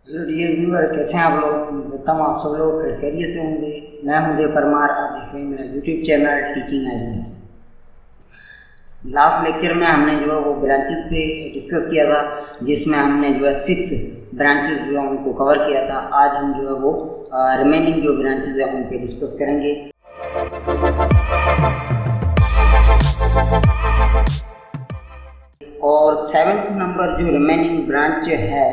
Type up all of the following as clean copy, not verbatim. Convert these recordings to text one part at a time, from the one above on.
Hello dear viewer, कैसे हैं आप लोग। लगता हूँ आप सब लोग खैरियत से होंगे। मैं हूं देव परमार, आप देख रहे हैं मेरा YouTube channel teaching ideas. Last lecture में हमने जो है वो ब्रांचेस पे डिस्कस किया था, जिसमें हमने जो है 6 ब्रांचेस जो है उनको कवर किया था। आज हम जो है वो रिमेनिंग जो ब्रांचेस है उन पे डिस्कस करेंगे। और 7th नंबर जो रिमेनिंग ब्रांच है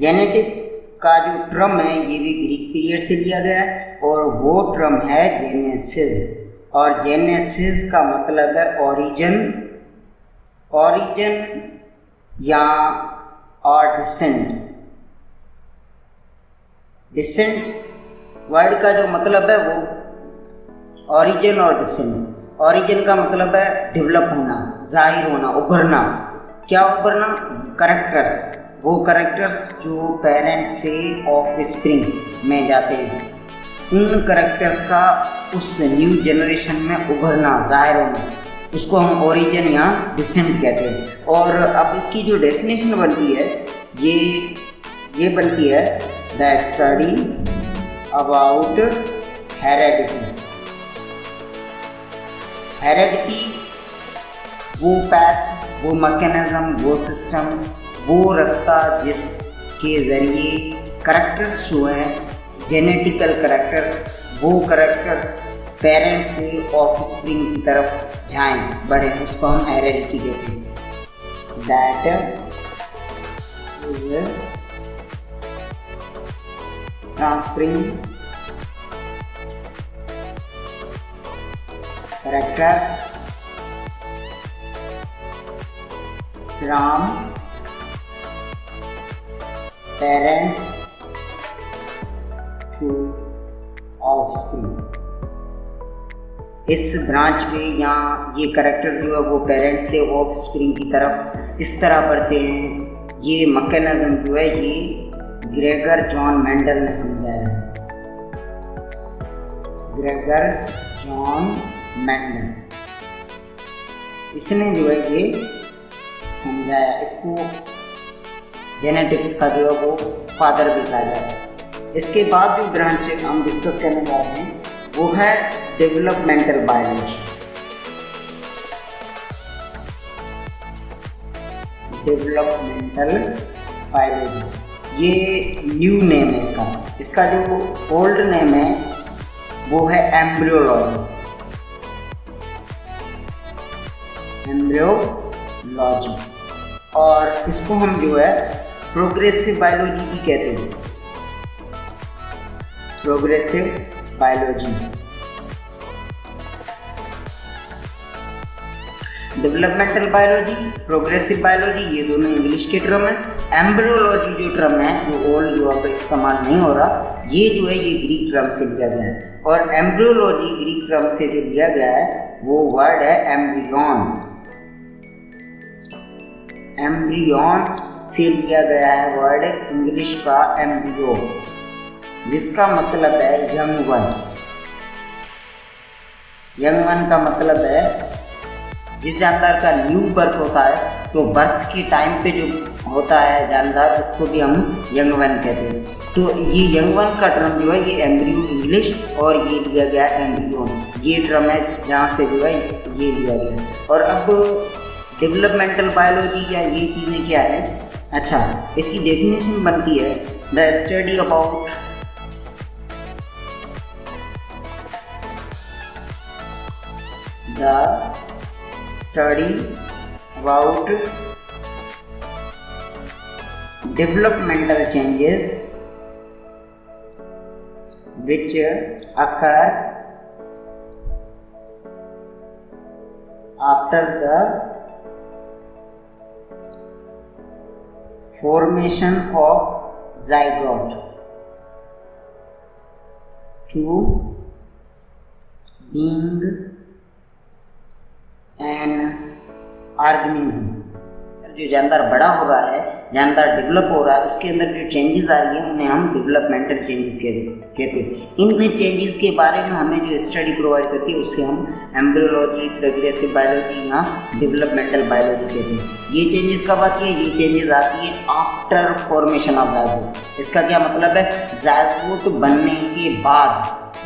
जेनेटिक्स का जो टर्म है ये भी ग्रीक पीरियड से लिया गया है और वो टर्म है जेनेसिस। और जेनेसिस का मतलब है ओरिजिन या और डिसेंट वर्ड का जो मतलब है वो ओरिजिन और डिसेंट। ओरिजिन का मतलब है डेवलप होना, जाहिर होना, उभरना। क्या उभरना? करेक्टर्स, वो करेक्टर्स जो पेरेंट्स से ऑफ स्प्रिंग में जाते हैं, उन करेक्टर्स का उस न्यू जनरेशन में उभरना, जाहिर होना, उसको हम ओरिजिन या डिसेंट कहते हैं। और अब इसकी जो डेफिनेशन बनती है ये बनती है द स्टडी अबाउट हेरेडिटी, वो पैथ, वो मैकेनिज्म, वो सिस्टम, वो रास्ता जिसके ज़रिए करेक्टर्स जो हैं जेनेटिकल करेक्टर्स, वो करेक्टर्स पेरेंट्स से ऑफ स्प्रिंग की तरफ जाएं, बढ़ें, उसको हम हेरेडिटी कहते हैं। That is transferring characters from parents to offspring. इस ब्रांच में यहाँ ये करेक्टर जो है वो पेरेंट्स से ऑफ स्प्रिंग की तरफ इस तरह बढ़ते हैं। ये मैकेनिज्म जो है ये ग्रेगर जॉन मेंडल ने समझाया है। ग्रेगर जॉन मेंडल, इसने जो है ये समझाया। इसको जेनेटिक्स का जो है वो फादर भी कहा जाता है। इसके बाद जो ब्रांच हम डिस्कस करने जा रहे हैं वो है डेवलपमेंटल बायोलॉजी। डेवलपमेंटल बायोलॉजी ये न्यू नेम है इसका जो ओल्ड नेम है वो है एम्ब्रियोलॉजी। और इसको हम जो है प्रोग्रेसिव बायोलॉजी भी कहते हैं। Progressive biology, developmental biology, progressive biology, ये दोनों इंग्लिश के टर्म है। एम्ब्रियोलॉजी जो टर्म है वो ओल्ड जो अब इस्तेमाल नहीं हो रहा, ये जो है ये ग्रीक टर्म से लिया गया है। और एम्ब्रियोलॉजी ग्रीक टर्म से जो लिया गया है वो वर्ड है एम्ब्रियन। एम्ब्रियन से लिया गया है वर्ड इंग्लिश का एम्ब्रियो, जिसका मतलब है यंग वन। यंग वन का मतलब है जिस जानदार का न्यू बर्थ होता है, तो बर्थ के टाइम पे जो होता है जानदार, उसको भी हम यंग वन कहते हैं। तो ये यंग वन का टर्म जो है ये एम्ब्रियो इंग्लिश और ये लिया गया एम्ब्रियन, ये टर्म है जहाँ से जो है ये लिया गया। और अब डेवलपमेंटल बायोलॉजी या ये चीज़ें क्या है? अच्छा, इसकी डेफिनेशन बनती है the study about developmental changes which occur after the formation of zygote to being an organism। जो जानदार बड़ा हो रहा है, जानदार डेवलप हो रहा है, उसके अंदर जो चेंजेस आ रही हैं उन्हें हम डेवलपमेंटल चेंजेस कहते हैं। इन चेंजेस के बारे में हमें जो स्टडी प्रोवाइड करती है उसे हम एम्ब्रियोलॉजी, प्रोग्रेसिव बायोलॉजी या डेवलपमेंटल बायोलॉजी कहते हैं। ये चेंजेस कब आती है? ये चेंजेस आती है आफ्टर फॉर्मेशन ऑफ जायगोट। इसका क्या मतलब है? जायगोट बनने के बाद,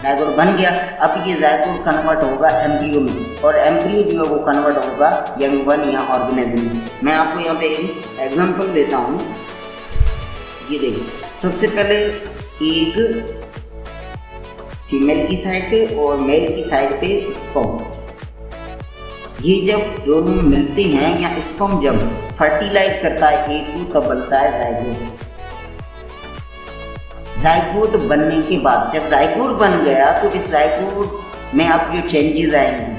जायगोट बन गया, अब ये जायगोट कन्वर्ट होगा एम्ब्रियो में, और एम्ब्रियो जो है वो कन्वर्ट होगा यंग वन या ऑर्गेनिज्म में। मैं आपको यहाँ पे एक एग्जांपल देता हूँ। ये देखिए, सबसे पहले एक फीमेल की साइड पे और मेल की साइड पे स्पर्म, ये जब दोनों मिलते हैं या स्पर्म जब फर्टिलाइज करता है एक को, तब बनता है जायगोट। जायगोट बनने के बाद, जब जायगोट बन गया तो इस जायगोट में अब जो चेंजेस आएंगे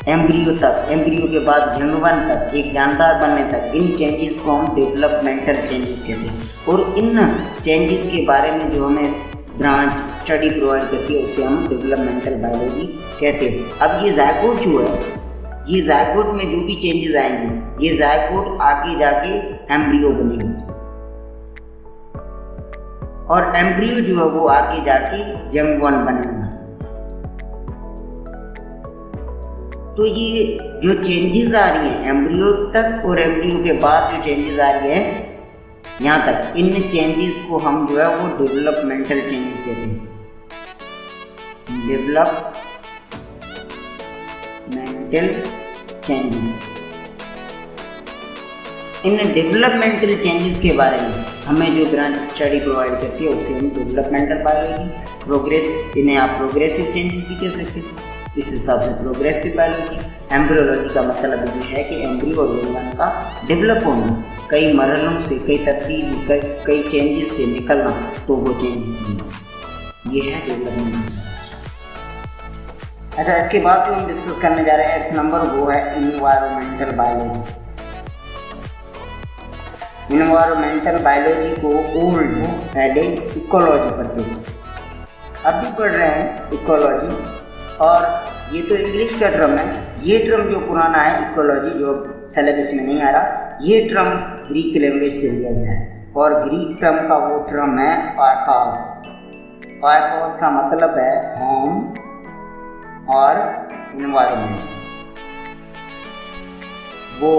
एम्ब्रियो तक, एम्ब्रियो के बाद यंग वन तक, एक जानदार बनने तक, इन चेंजेस को हम डेवलपमेंटल चेंजेस कहते हैं। और इन चेंजेस के बारे में जो हमें ब्रांच स्टडी प्रोवाइड करती है उसे हम डेवलपमेंटल बायोलॉजी कहते हैं। अब ये जायगोट जो है, ये जायगोट में जो भी चेंजेस आएंगे, ये जायगोट आगे जाके एम्ब्रियो बनेगी, और एम्ब्रियो जो है वो आगे जाके यंग वन बनेगा। तो ये जो चेंजेस आ रही हैं एम्ब्रियो तक और एम्ब्रियो के बाद जो चेंजेस आ रही है यहाँ तक, इन चेंजेस को हम जो है वो डेवलपमेंटल चेंजेस कहते हैं। डेवलपमेंटल चेंजेस, इन डेवलपमेंटल चेंजेस के बारे में हमें जो ब्रांच स्टडी प्रोवाइड करती है उसे हम डेवलपमेंटल बायोलॉजी, इन्हें आप प्रोग्रेसिव चेंजेस भी कह सकते हैं। इस हिसाब से प्रोग्रेसिव बायोलॉजी। एम्ब्रियोलॉजी का मतलब ये है कि एम्ब्रियो और यंग वन का डेवलप होना, कई मरहलों से, कई तब्दीली, कई चेंजेस से निकलना, तो वो चेंजेस ये है डेवलपमेंट। अच्छा, इसके बाद जो हम डिस्कस करने जा रहे हैं 8th नंबर, वो है इन्वायरमेंटल बायोलॉजी। इन्वायरमेंटल बायोलॉजी को ओल्ड पहले इकोलॉजी पढ़ते थे, अब भी पढ़ रहे हैं इकोलॉजी, और ये तो इंग्लिश का टर्म है। ये टर्म जो पुराना है इकोलॉजी, जो सिलेबस में नहीं आ रहा, ये टर्म ग्रीक लैंग्वेज से लिया गया है, और ग्रीक टर्म का वो टर्म है ओइकोस। ओइकोस का मतलब है होम और इन्वायरमेंट, वो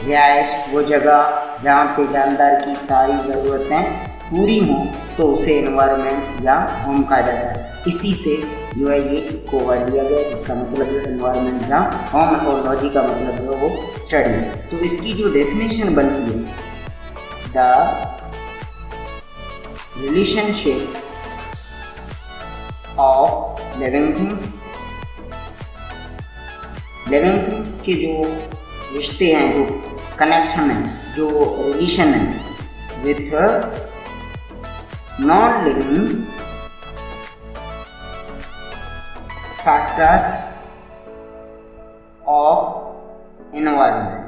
रिहाइश, वो जगह जहाँ पे जानदार की सारी ज़रूरतें पूरी हों, तो उसे इन्वायरमेंट या होम कहा जाता है। इसी से जो है ये इको वर्ड लिया गया, जिसका मतलब है इन्वायरमेंट या होम, और लॉजी का मतलब है वो स्टडी। तो इसकी जो डेफिनेशन बनती है, the relationship of living things के जो रिश्ते हैं, जो कनेक्शन है, जो रिलेशन है with non living factors of environment.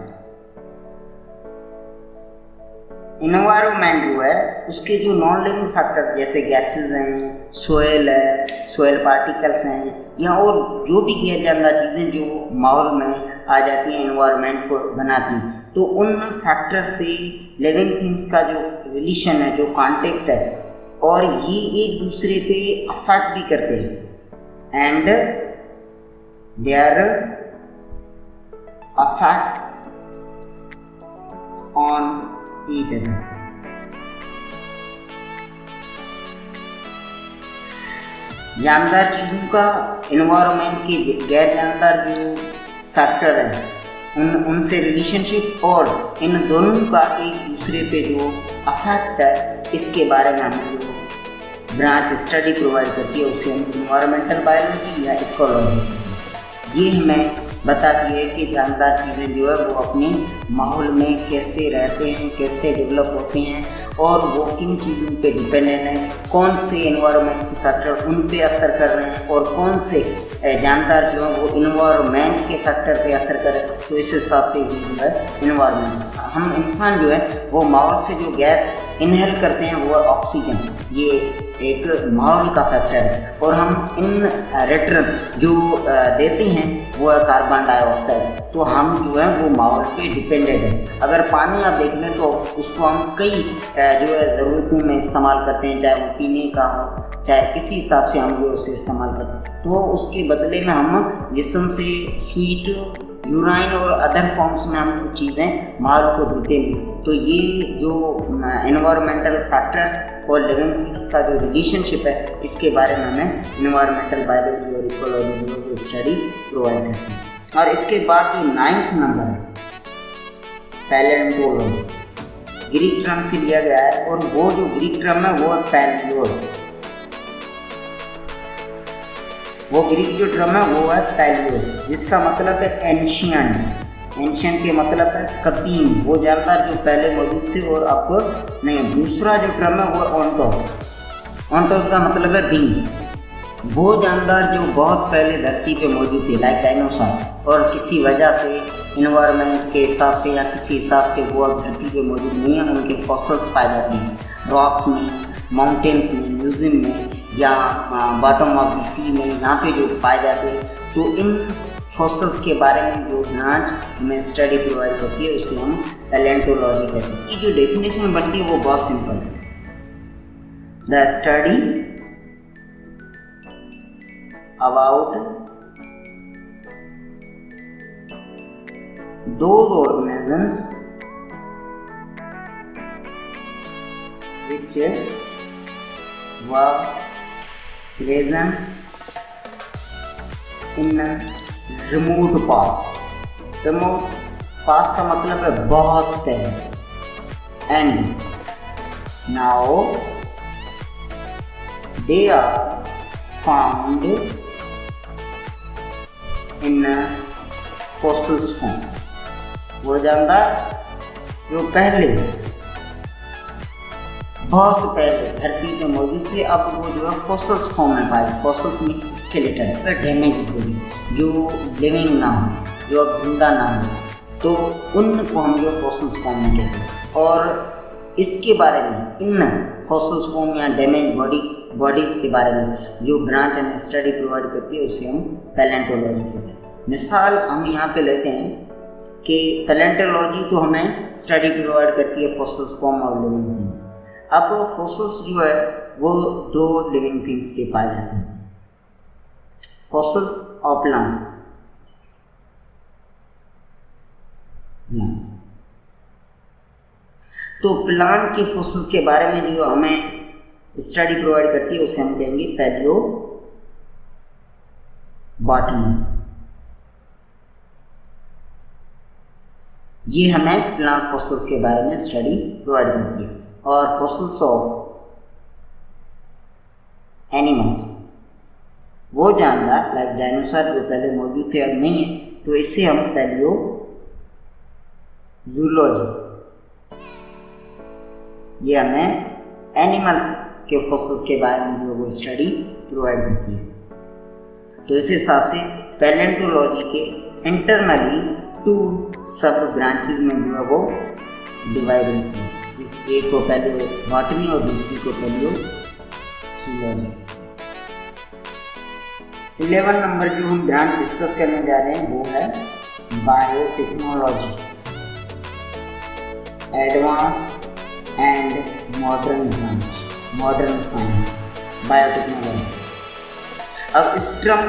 Environment जो है उसके जो नॉन लिविंग फैक्टर, जैसे गैसेस हैं, सोयल है, सोयल पार्टिकल्स हैं, या और जो भी गैर जानदार चीज़ें जो माहौल में आ जाती हैं, इन्वायरमेंट को बनाती हैं, तो उन फैक्टर से लिविंग थिंग्स का जो रिलेशन है, जो कांटेक्ट है, और ये एक दूसरे पे अफेक्ट भी करते हैं, and their affects on each other. जानदार चीज़ों का इन्वायरमेंट के गैर जानदार जो फैक्टर है उनसे रिलेशनशिप, और इन दोनों का एक दूसरे पे जो अफेक्ट है, इसके बारे में हमें जो ब्रांच स्टडी प्रोवाइड करती है उसे हम इन्वायरमेंटल बायोलॉजी या इकोलॉजी, ये हमें बताती है कि जानदार चीज़ें जो है वो अपने माहौल में कैसे रहते हैं, कैसे डेवलप होते हैं, और वो किन चीज़ों पे डिपेंडेंट हैं, कौन से इन्वायरमेंट के फैक्टर उन पे असर कर रहे हैं, और कौन से जानदार जो है वो इन्वायरमेंट के फैक्टर पे असर कर रहे हैं। तो इस हिसाब से जो है इन्वायरमेंट, हम इंसान जो है वो माहौल से जो गैस इनहेल करते हैं वो ऑक्सीजन, ये एक माहौल का फैक्टर है, और हम इन रिटर्न जो देते हैं वो है कार्बन डाइऑक्साइड। तो हम जो है वो माहौल पे डिपेंडेंट है। अगर पानी आप देख लें तो उसको हम कई जो है ज़रूरतों में इस्तेमाल करते हैं, चाहे वो पीने का हो, चाहे किसी हिसाब से हम जो उसे इस्तेमाल करते हैं, तो उसके बदले में हम जिस्म से स्वीट यूराइन और अदर फॉर्म्स में हम कुछ चीज़ें माल को देते हैं। तो ये जो एनवायरमेंटल फैक्टर्स और लिविंग थिंग्स का जो रिलेशनशिप है, इसके बारे में हमें एनवायरमेंटल बायोलॉजी और इकोलॉजी जो स्टडी प्रोवाइड करती है। और इसके बाद जो 9th नंबर है पैलेंटोलॉजी, ग्रीक टर्म से लिया गया है, और वो जो ग्रीक टर्म है वो है पैलियोस। वो ग्रीक जो टर्म है वो है पैलियोस, जिसका मतलब है एंशियंट। एंशियंट के मतलब है कदीम, वो जानदार जो पहले मौजूद थे और अब नहीं। दूसरा जो टर्म है वो ऑन्टोस। ऑन्टोस का मतलब है दिन, वो जानदार जो बहुत पहले धरती पे मौजूद थे, लाइक डायनासोर, और किसी वजह से इन्वायरमेंट के हिसाब से या किसी हिसाब से वो अब धरती पे मौजूद नहीं है। उनके फॉसिल्स पाए जाते हैं रॉक्स में, माउंटेन्स में, म्यूजियम में, या बॉटम ऑफ द सी में, यहाँ पे जो पाए जाते हैं। तो इन फॉसिल्स के बारे में जो ब्रांच हमें स्टडी प्रोवाइड करती है उसे हम पैलेंटोलॉजी कहते हैं। इसकी जो डेफिनेशन बनती है वो बहुत सिंपल है, the study about those organisms which were present in remote past। remote past का मतलब है बहुत पहले, and now they are found in fossils form। वो जानदार जो पहले बहुत पहले धरती पे मौजूद थे, अब वो जो है फॉसिल्स फॉर्म में पाए। Fossils means skeleton, damage body, जो लिविंग ना हो, जो अब जिंदा ना हो, तो उनको हम जो फॉसिल्स फॉर्म में कहते हैं। और इसके बारे में, इन फॉसिल्स फॉर्म या डैमेज बॉडीज़ के बारे में जो ब्रांच हमें स्टडी प्रोवाइड करती है उसे हम पैलेंटोलॉजी कहते हैं। मिसाल हम यहाँ पे लेते हैं कि पैलेंटोलॉजी तो हमें स्टडी प्रोवाइड करती है fossils form of living things. अब फॉसिल्स जो है वो दो लिविंग थिंग्स के पाए जाते हैं, फॉसिल्स और प्लांट्स। तो प्लांट के फॉसिल्स के बारे में जो हमें स्टडी प्रोवाइड करती है उसे हम कहेंगे पैलियो बॉटनी। ये हमें प्लांट फॉसिल्स के बारे में स्टडी प्रोवाइड करती है। और फॉसिल्स ऑफ एनिमल्स, वो जानदार लाइक डायनासोर जो पहले मौजूद थे अब नहीं है, तो इससे हम पैलियो जूलॉजी, ये हमें एनिमल्स के फॉसिल्स के बारे में जो वो स्टडी प्रोवाइड करती है। तो इस हिसाब से पैलेंटोलॉजी के इंटरनली 2 सब ब्रांचेज में जो है वो डिवाइड होती है, जिस एक को पैलियो बॉटनी और दूसरी को पैलियो जूलॉजी। 11 नंबर जो हम ब्रांच डिस्कस करने जा रहे हैं वो है biotechnology, advance and modern branch, modern science, biotechnology. अब इस टर्म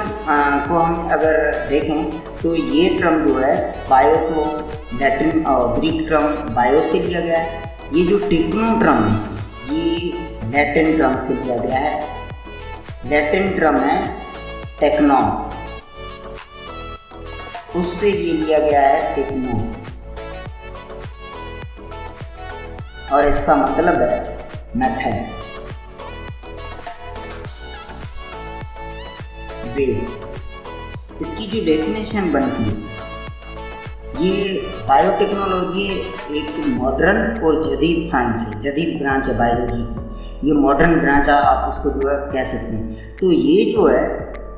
को हम अगर देखें तो ये टर्म जो है बायो, तो लैटिन और ग्रीक टर्म बायो से लिया गया है। ये जो टेक्नो टर्म है ये लैटिन टर्म से लिया गया है। लैटिन टर्म है टेक्नोस, उससे ये लिया गया है टेक्नो, और इसका मतलब है मेथड, वे। इसकी जो डेफिनेशन बनती है, ये बायोटेक्नोलॉजी एक मॉडर्न और जदीद साइंस है, जदीद ब्रांच है बायोलॉजी की। ये मॉडर्न ब्रांच आप उसको जो है कह सकते हैं। तो ये जो है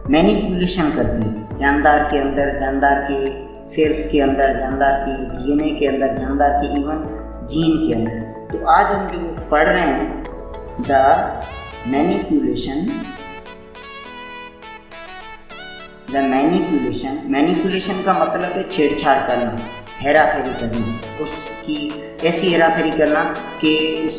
मैनिपुलेशन करती है जानदार के अंदर, जानदार के सेल्स के अंदर, जानदार के डीएनए के अंदर, जानदार के इवन जीन के अंदर। तो आज हम जो पढ़ रहे हैं द मैनिपुलेशन का मतलब है छेड़छाड़ करना, हेरा फेरी करना, उसकी ऐसी हेरा फेरी करना कि उस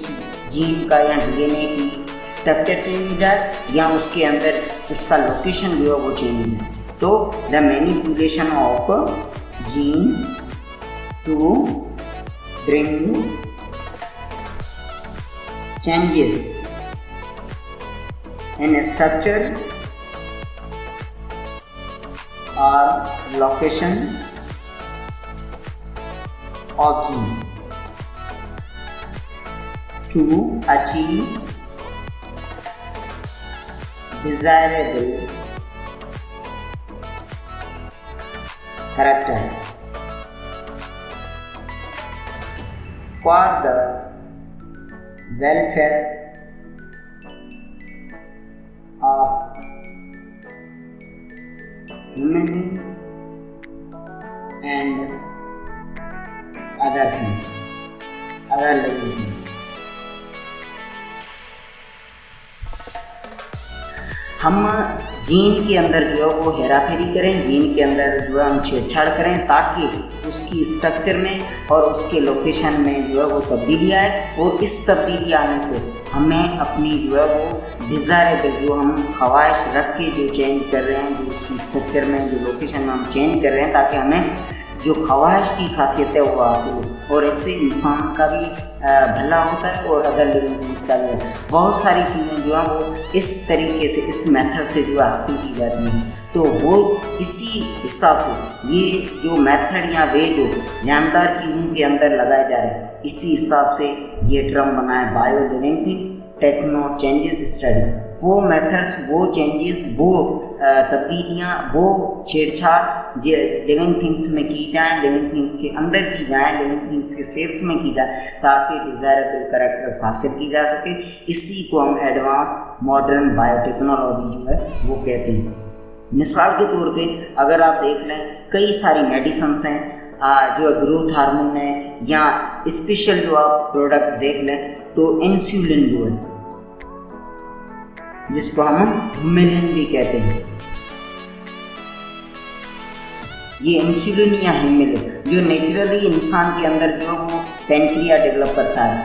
जीन का या डीएनए की स्ट्रक्चर चेंज हो जाए या उसके अंदर उसका लोकेशन जो है वो चेंज हो जाए। तो the manipulation of gene to bring changes in structure or location of gene to achieve desirable characters. For the welfare of human beings and other living things. हम जीन के अंदर जो है वो हेराफेरी करें, जीन के अंदर जो है हम छेड़छाड़ करें ताकि उसकी स्ट्रक्चर में और उसके लोकेशन में जो है वो तब्दीली आए, और इस तब्दीली आने से हमें अपनी जो है वो डिज़ायरेबल जो हम ख्वाहिश रख के जो चेंज कर रहे हैं, जो उसकी स्ट्रक्चर में जो लोकेशन में हम चेंज कर रहे हैं ताकि हमें जो ख्वाहिश की खासियत है वो हासिल हो, और इससे इंसान का भी भला होता है और अदर लिविंग थिंग्स का भी। बहुत सारी चीज़ें जो हैं वो इस तरीके से, इस मेथड से जो है हासिल की जाती हैं। तो वो इसी हिसाब से ये जो मेथड या वे जो जानदार चीज़ों के अंदर लगाए जा रहे हैं, इसी हिसाब से ये टर्म बना है bio living things techno changes study. वो मेथड्स, वो चेंजेस, वो तब्दीलियाँ, वो छेड़छाड़ जो लिविंग थिंग्स में की जाएँ, लिविंग थिंग्स के अंदर की जाएँ, लिविंग थिंग्स के सेल्स में की जाए ताकि डिज़ायरेबल कैरेक्टर्स हासिल की जा सके। इसी को हम एडवांस मॉडर्न बायोटेक्नोलॉजी जो है वो कहते हैं। मिसाल के तौर पे अगर आप देख लें, कई सारी मेडिसिन्स हैं जो ग्रोथ हार्मोन है, या स्पेशल जो आप प्रोडक्ट देख लें तो इंसुलिन जो है जिसको हम ह्यूमेलिन भी कहते हैं, ये इंसुलिन या ह्यूमेलिन जो नेचुरली इंसान के अंदर जो वो पेनक्रिया डेवलप करता है,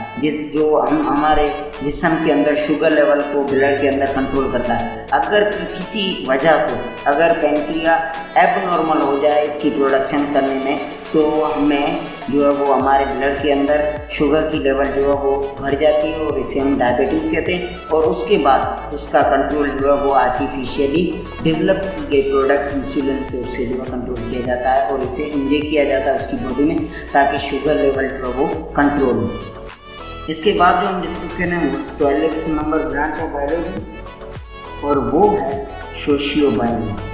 जो हमारे जिस्म के अंदर शुगर लेवल को ब्लड के अंदर कंट्रोल करता है। अगर किसी वजह से अगर पेनक्रिया एबनॉर्मल हो जाए इसकी प्रोडक्शन करने में, तो हमें जो है वो हमारे ब्लड के अंदर शुगर की लेवल जो है वो बढ़ जाती है और इसे हम डायबिटीज़ कहते हैं। और उसके बाद उसका कंट्रोल जो है वो आर्टिफिशियली डेवलप की गई प्रोडक्ट इंसुलिन से उससे जो है कंट्रोल किया जाता है और इसे इंजेक्ट किया जाता है उसकी बॉडी में ताकि शुगर लेवल जो है वो कंट्रोल हो। इसके बाद जो हम डिस्कस कर रहे हैं 12th number branch of biology, और वो है सोशियो बायोलॉजी।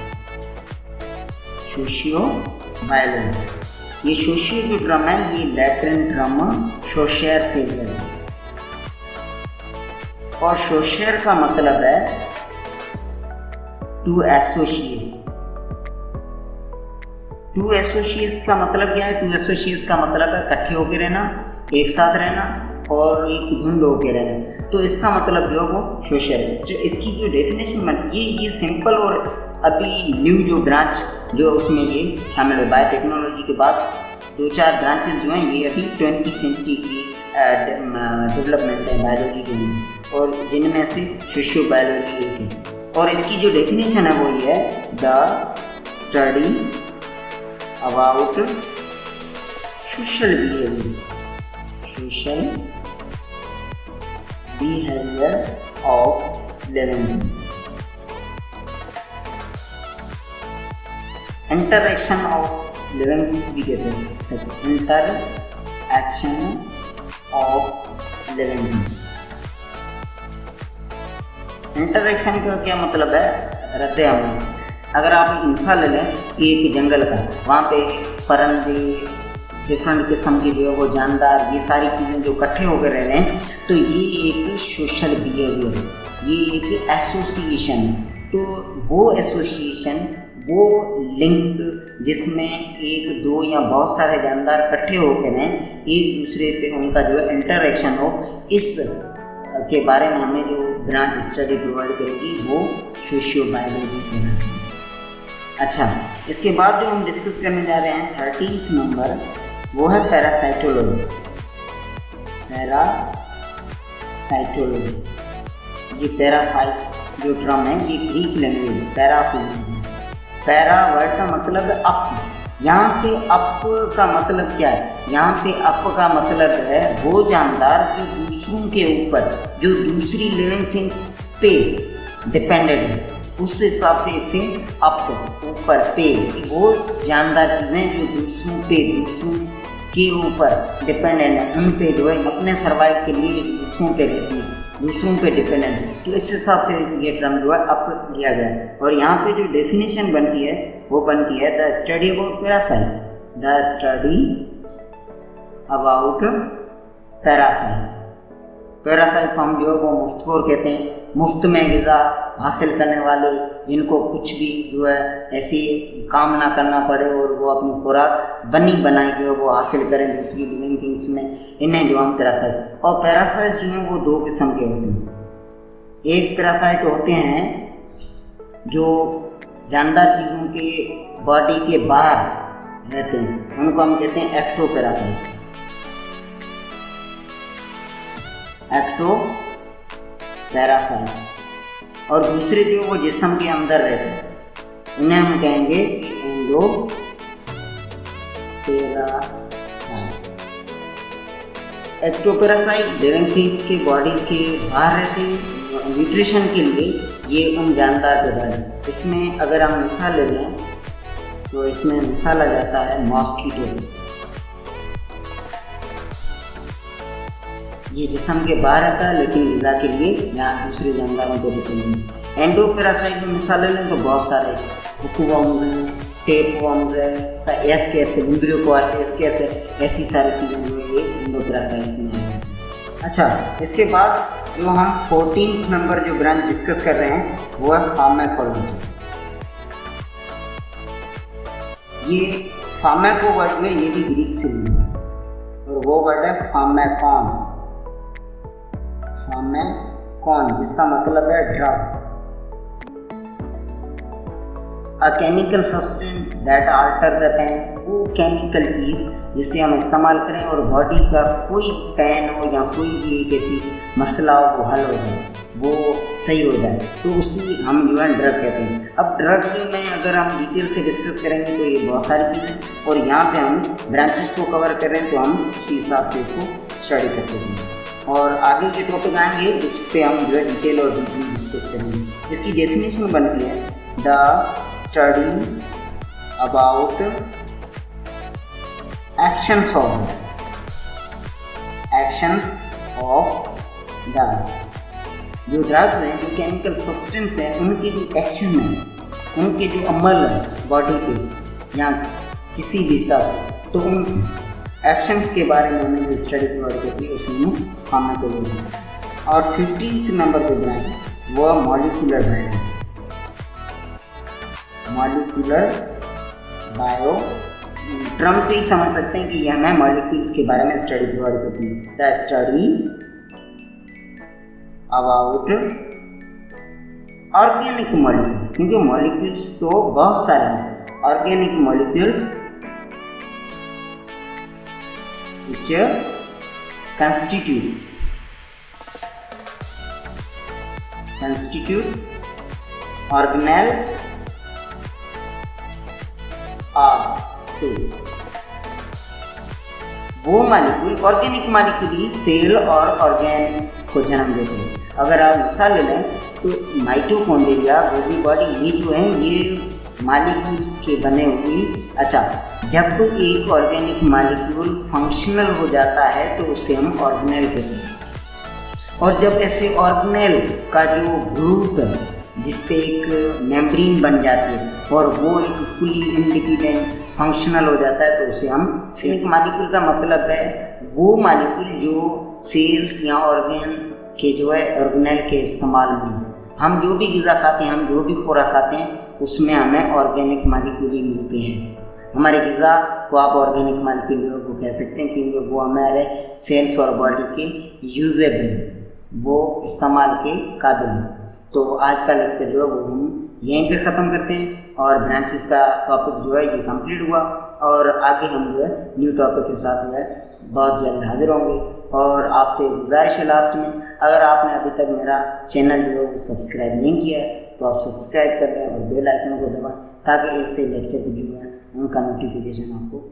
ये सोशियो जो ड्रम है ये लैटिन ड्रम सोशियर से लिया है, और सोशियर का मतलब है टू एसोसिएट्स का मतलब क्या है? टू एसोसिएट्स का मतलब है इकट्ठे होकर रहना, एक साथ रहना और एक झुंड होकर रहना। तो इसका मतलब जो है वो सोशियल। इसकी जो डेफिनेशन बन ये सिंपल और अभी न्यू जो ब्रांच जो उसमें ये शामिल है। बायोटेक्नोलॉजी के बाद 2-4 ब्रांचेस जो हैं ये अभी 20वीं सेंचुरी की डेवलपमेंट है बायोलॉजी के लिए, और जिनमें से सोशियो बायोलॉजी एक है। और इसकी जो डेफिनेशन है वो ये है the study about social behaviour of living things, interaction of living things भी कहते हैं, interaction of living things. Interaction का क्या मतलब है? रद्द अमल। अगर आप एक मिसाल ले लें एक जंगल का, वहाँ पे परिंदे डिफरेंट किस्म के जो है वो जानदार, ये सारी चीज़ें जो इकट्ठे होकर रह रहे हैं, तो ये एक सोशल बिहेवियर है, ये एक एसोसिएशन है। तो वो एसोसिएशन, वो लिंक जिसमें एक, दो या बहुत सारे जानदार इकट्ठे होकर हैं, एक दूसरे पे उनका जो है इंटरएक्शन हो, इस के बारे में हमें जो ब्रांच स्टडी प्रोवाइड करेगी वो सोशियो बायोलॉजी कहलाती है। अच्छा, इसके बाद जो हम डिस्कस करने जा रहे हैं 13th नंबर, वो है पैरासाइटोलॉजी। ये पैरासाइट जो टर्म है ये ग्रीक लैंग्वेज पैरा से, पैरा वर्ड का मतलब है अप, यहाँ पे अप का मतलब क्या है? यहाँ पे अप का मतलब है वो जानदार जो दूसरों के ऊपर, जो दूसरी लिविंग थिंग्स पे डिपेंडेंट है, उस हिसाब से इसे अप, ऊपर, पे, वो जानदार चीज़ें जो दूसरों के ऊपर डिपेंडेंट है, उन पे जो है अपने सर्वाइव के लिए दूसरों पे रहती है, दूसरों पे डिपेंडेंट है। तो इस हिसाब से ये टर्म जो है अप लिया गया है। और यहाँ पे जो डेफिनेशन बनती है वो बनती है the study about parasites, the study about parasites. Parasite को हम जो है वो मुफ्तखोर कहते हैं, मुफ्त में ग़िज़ा हासिल करने वाले, जिनको कुछ भी जो है ऐसी काम ना करना पड़े और वो अपनी खुराक बनी बनाई जो है वो हासिल करें दूसरी लिविंग थिंग्स में, इन्हें जो हम पैरासाइट। और पैरासाइट जो हैं वो दो किस्म के होते हैं। एक पैरासाइट होते हैं जो जानदार चीज़ों के बॉडी के बाहर रहते हैं, उनको हम कहते हैं एक्टो पैरासाइट, एक्टो पैरासाइट्स। और दूसरे जो वो जिस्म के अंदर रहते हैं उन्हें हम कहेंगे endoparasites. Ectoparasite living things के बॉडीज़ के बाहर रहते हैं न्यूट्रिशन के लिए, ये उन जानदार के बारे में। इसमें अगर हम मिसाल ले लें तो इसमें मिसाल आ जाता है मॉस्कीटो। ये जिस्म के बाहर रहता है लेकिन ग़िज़ा के लिए या दूसरे जानदारों को डिपेंडेंट। एंडो पैरासाइट में मिसाल ले लें तो बहुत सारे हुकूवर्म्स हैं, टेप वर्म्स है, एस कैसे इंद्रियो को एस कैसे, ऐसी सारी चीज़ें जो है ये एंडो पैरासाइट्स में हैं। अच्छा, इसके बाद जो हम 14 नंबर जो ब्रांच डिस्कस कर रहे हैं वो है फार्माकोलॉजी। ये फार्माको वर्ड जो है ये भी ग्रीक से लिया है और वो वर्ड है फार्माकॉन, फार्माकॉन जिसका मतलब है drug. A chemical substance that alter the pain, वो केमिकल चीज़ जिसे हम इस्तेमाल करें और बॉडी का कोई पेन हो या कोई भी एक ऐसी मसला हो वो हल हो जाए, वो सही हो जाए, तो उसी हम जो है ड्रग कहते हैं। अब ड्रग में अगर हम डिटेल से डिस्कस करेंगे तो ये बहुत सारी चीज़ें, और यहाँ पे हम ब्रांचेस को कवर कर रहे हैं तो हम उसी हिसाब से इसको स्टडी करते हैं। और आगे जो टॉपिक आएंगे उस पर हम जो है डिटेल और डीपली डिस्कस करेंगे। इसकी डेफिनेशन बनती है the study about actions of drugs. जो ड्रग्स हैं, जो केमिकल सब्सटेंस हैं, उनके जो एक्शन हैं, उनके जो अमल है बॉडी पे या किसी भी हिसाब से, तो उन एक्शंस के बारे में हमें जो स्टडी प्रोवाइड करती है उसे हम फार्माकोलॉजी। और 15th नंबर पे ब्रांच वो molecular bio, molecular bio term से ही समझ सकते हैं कि यह हमें मॉलिक्यूल्स के बारे में स्टडी प्रोवाइड करती है। The study about organic molecule, क्योंकि मॉलिक्यूल्स तो बहुत सारे हैं। Organic molecules which constitute organelle cell. वो मॉलिक्यूल, ऑर्गेनिक मॉलिक्यूल ही सेल और ऑर्गेन को जन्म देते हैं। अगर आप मिसाल ले लें तो माइटोकॉन्ड्रिया, बॉडी बॉडी, ये जो है ये मॉलिक्यूल्स के बने हुए। अच्छा, जब एक ऑर्गेनिक मॉलिक्यूल फंक्शनल हो जाता है तो उसे हम ऑर्गेनेल कहते हैं। और जब ऐसे ऑर्गेनेल का जो ग्रुप है जिस पे एक मेम्ब्रेन बन जाती है और वो एक फुली इंडिपेंडेंट फंक्शनल हो जाता है तो उसे हम सेल। मॉलिक्यूल का मतलब है वो मॉलिक्यूल जो सेल्स या ऑर्गेन के जो है ऑर्गेनेल के इस्तेमाल में, हम जो भी ग़िज़ा खाते हैं, हम जो भी खुराक खाते हैं उसमें हमें ऑर्गेनिक मॉलिक्यूल ही मिलते हैं। हमारे ग़िज़ा को आप ऑर्गेनिक मॉलिक्यूल वो कह सकते हैं क्योंकि वो हमारे सेल्स और बॉडी के यूजेबल, वो इस्तेमाल के काबिल हैं। तो आज का लेक्चर जो है वो हम यहीं पे ख़त्म करते हैं और ब्रांचेस का टॉपिक जो है ये कंप्लीट हुआ और आगे हम जो है न्यू टॉपिक के साथ जो है बहुत जल्द हाजिर होंगे। और आपसे गुजारिश है लास्ट में, अगर आपने अभी तक मेरा चैनल जो है वो सब्सक्राइब नहीं किया है तो आप सब्सक्राइब कर लें और बेल आइकन को दबाएं ताकि इससे लेक्चर जो है उनका नोटिफिकेशन आपको